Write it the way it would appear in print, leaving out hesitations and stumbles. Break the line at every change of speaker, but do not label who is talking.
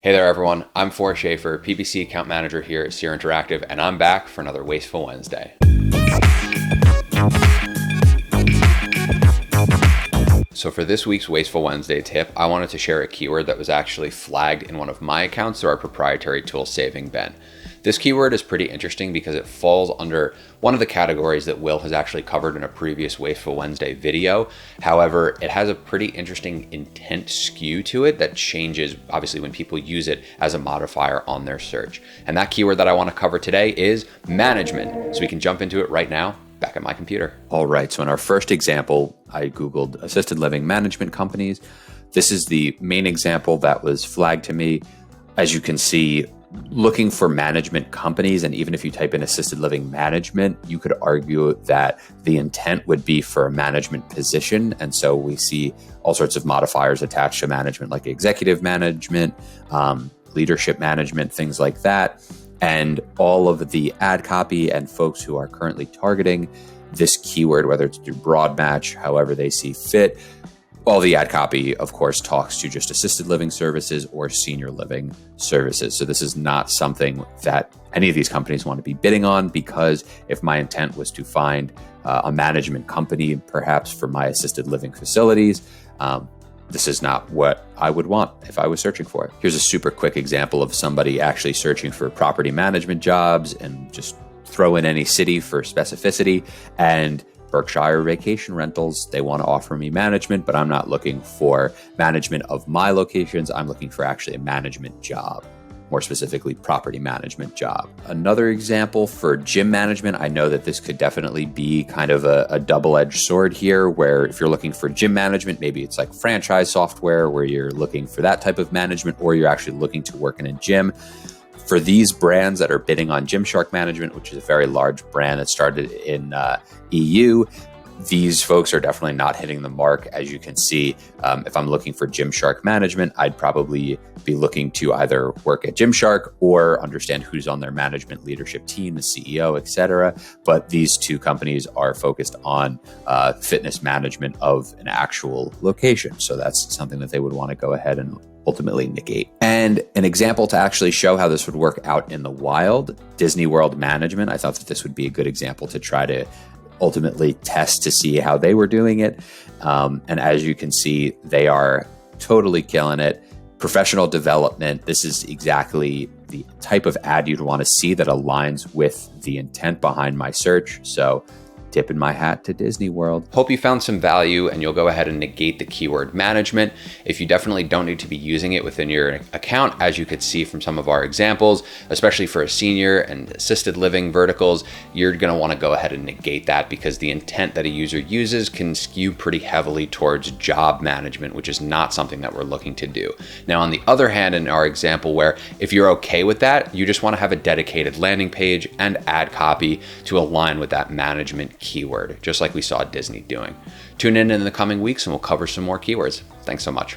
Hey there everyone, I'm Forrest Schaffer, PPC Account Manager here at Seer Interactive, and I'm back for another Wasteful Wednesday. So for this week's Wasteful Wednesday tip, I wanted to share a keyword that was actually flagged in one of my accounts through our proprietary tool Saving Ben. This keyword is pretty interesting because it falls under one of the categories that Will has actually covered in a previous Wasteful Wednesday video. However, it has a pretty interesting intent skew to it that changes obviously when people use it as a modifier on their search. And that keyword that I want to cover today is management. So we can jump into it right now. Back at my computer. All right, so in our first example, I Googled assisted living management companies. This is the main example that was flagged to me. As you can see, looking for management companies, and even if you type in assisted living management, you could argue that the intent would be for a management position. And so we see all sorts of modifiers attached to management, like executive management, leadership management, things like that. And all of the ad copy and folks who are currently targeting this keyword, whether it's through broad match, however they see fit, all the ad copy, of course, talks to just assisted living services or senior living services. So this is not something that any of these companies want to be bidding on, because if my intent was to find a management company, perhaps for my assisted living facilities, this is not what I would want if I was searching for it. Here's a super quick example of somebody actually searching for property management jobs, and just throw in any city for specificity, and Berkshire Vacation Rentals, they want to offer me management, but I'm not looking for management of my locations. I'm looking for actually a management job, more specifically property management job. Another example for gym management, I know that this could definitely be kind of a double-edged sword here, where if you're looking for gym management, maybe it's like franchise software where you're looking for that type of management, or you're actually looking to work in a gym. For these brands that are bidding on Gymshark Management, which is a very large brand that started in EU, these folks are definitely not hitting the mark. As you can see, if I'm looking for Gymshark Management, I'd probably be looking to either work at Gymshark or understand who's on their management leadership team, the CEO, etc. But these two companies are focused on fitness management of an actual location. So that's something that they would want to go ahead and ultimately negate. And an example to actually show how this would work out in the wild, Disney World Management. I thought that this would be a good example to try to ultimately test to see how they were doing it. And as you can see, they are totally killing it. Professional development, this is exactly the type of ad you'd want to see that aligns with the intent behind my search. So tipping my hat to Disney World. Hope you found some value, and you'll go ahead and negate the keyword management. If you definitely don't need to be using it within your account, as you could see from some of our examples, especially for a senior and assisted living verticals, you're going to want to go ahead and negate that, because the intent that a user uses can skew pretty heavily towards job management, which is not something that we're looking to do. Now, on the other hand, in our example, where if you're okay with that, you just want to have a dedicated landing page and ad copy to align with that management keyword, just like we saw Disney doing. Tune in the coming weeks and we'll cover some more keywords. Thanks so much.